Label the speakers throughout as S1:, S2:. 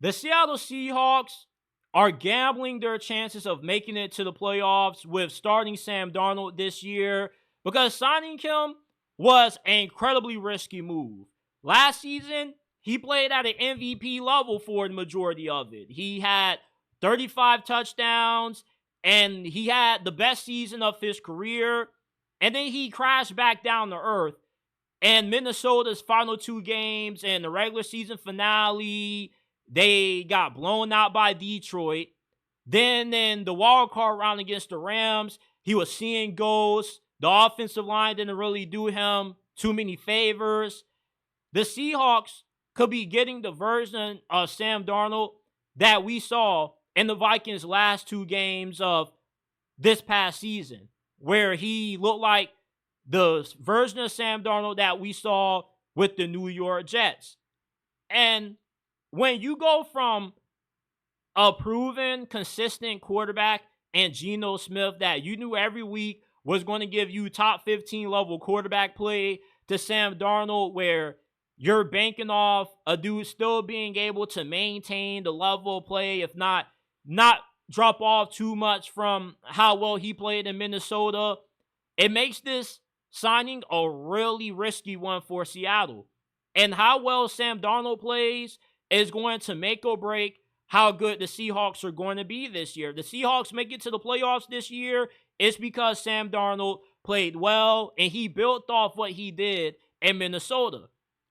S1: The Seattle Seahawks are gambling their chances of making it to the playoffs with starting Sam Darnold this year because signing him was an incredibly risky move. Last season, he played at an MVP level for the majority of it. He had 35 touchdowns and he had the best season of his career. And then he crashed back down to earth. And Minnesota's final two games and the regular season finale, they got blown out by Detroit. Then in the wild card round against the Rams, he was seeing ghosts. The offensive line didn't really do him too many favors. The Seahawks could be getting the version of Sam Darnold that we saw in the Vikings' last two games of this past season, where he looked like the version of Sam Darnold that we saw with the New York Jets. And when you go from a proven, consistent quarterback and Geno Smith that you knew every week was going to give you top 15 level quarterback play to Sam Darnold, where you're banking off a dude still being able to maintain the level of play, if not drop off too much from how well he played in Minnesota, it makes this signing a really risky one for Seattle. And how well Sam Darnold plays is going to make or break how good the Seahawks are going to be this year. The Seahawks make it to the playoffs this year, it's because Sam Darnold played well and he built off what he did in Minnesota.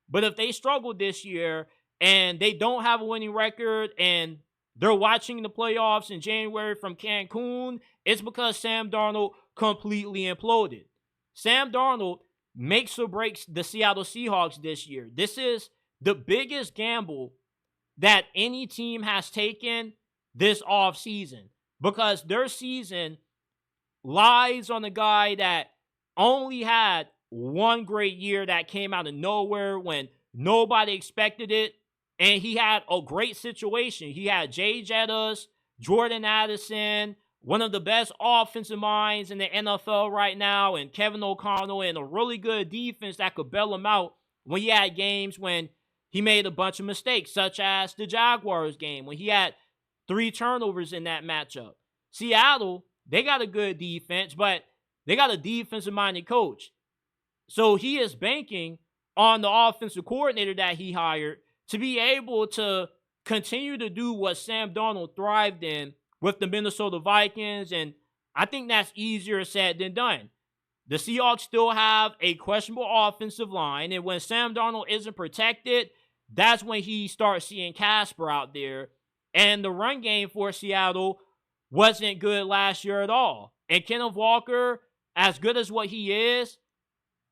S1: But if they struggle this year and they don't have a winning record and they're watching the playoffs in January from Cancun, it's because Sam Darnold completely imploded. Sam Darnold makes or breaks the Seattle Seahawks this year. This is the biggest gamble that any team has taken this offseason because their season lies on a guy that only had one great year that came out of nowhere when nobody expected it. And he had a great situation. He had Jay Jettas, Jordan Addison, one of the best offensive minds in the NFL right now, and Kevin O'Connell, and a really good defense that could bail him out when he had games when he made a bunch of mistakes, such as the Jaguars game, when he had 3 turnovers in that matchup. Seattle, they got a good defense, but they got a defensive-minded coach. So he is banking on the offensive coordinator that he hired to be able to continue to do what Sam Darnold thrived in with the Minnesota Vikings, and I think that's easier said than done. The Seahawks still have a questionable offensive line, and when Sam Darnold isn't protected, that's when he starts seeing Casper out there. And the run game for Seattle wasn't good last year at all. And Kenneth Walker, as good as what he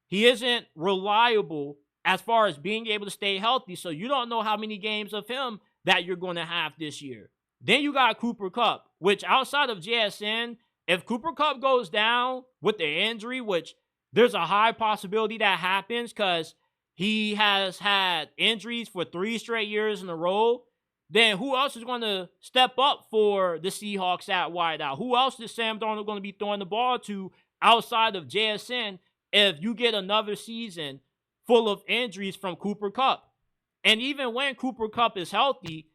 S1: isn't reliable as far as being able to stay healthy. So you don't know how many games of him that you're going to have this year. Then you got Cooper Kupp, which outside of JSN, if Cooper Kupp goes down with the injury, which there's a high possibility that happens because he has had injuries for 3 straight years in a row, then who else is going to step up for the Seahawks at wideout? Who else is Sam Darnold going to be throwing the ball to outside of JSN if you get another season full of injuries from Cooper Kupp? And even when Cooper Kupp is healthy,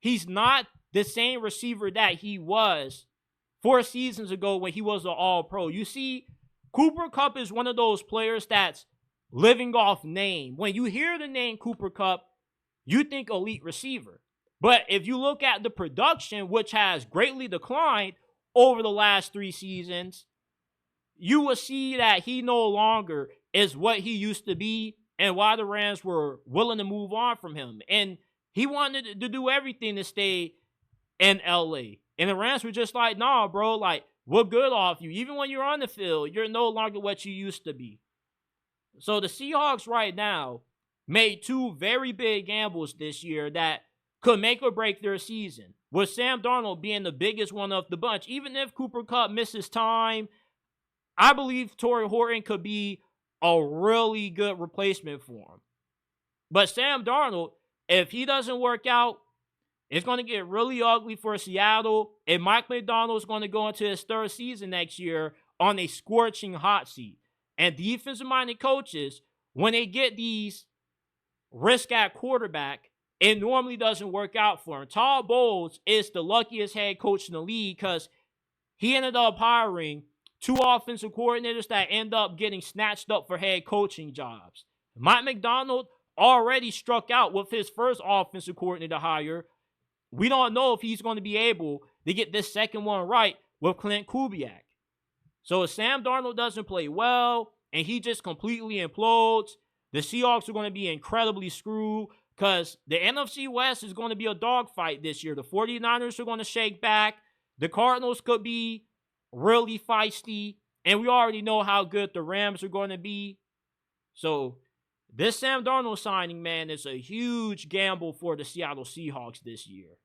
S1: he's not the same receiver that he was 4 seasons ago when he was an All-Pro. You see, Cooper Kupp is one of those players that's living off name. When you hear the name Cooper Kupp, you think elite receiver. But if you look at the production, which has greatly declined over the last 3 seasons, you will see that he no longer is what he used to be and why the Rams were willing to move on from him. And he wanted to do everything to stay in LA. And the Rams were just like, nah, bro, like, we're good off you. Even when you're on the field, you're no longer what you used to be. So the Seahawks right now made 2 very big gambles this year that could make or break their season, with Sam Darnold being the biggest one of the bunch. Even if Cooper Kupp misses time, I believe Torrey Horton could be a really good replacement for him. But Sam Darnold, if he doesn't work out, it's going to get really ugly for Seattle. And Mike McDonald's going to go into his 3rd season next year on a scorching hot seat. And defensive-minded coaches, when they get these risk at quarterback, it normally doesn't work out for him. Todd Bowles is the luckiest head coach in the league because he ended up hiring 2 offensive coordinators that end up getting snatched up for head coaching jobs. Mike Macdonald already struck out with his first offensive coordinator hire. We don't know if he's going to be able to get this second one right with Clint Kubiak. So if Sam Darnold doesn't play well and he just completely implodes, the Seahawks are going to be incredibly screwed because the NFC West is going to be a dogfight this year. The 49ers are going to shake back. The Cardinals could be really feisty. And we already know how good the Rams are going to be. So this Sam Darnold signing, man, is a huge gamble for the Seattle Seahawks this year.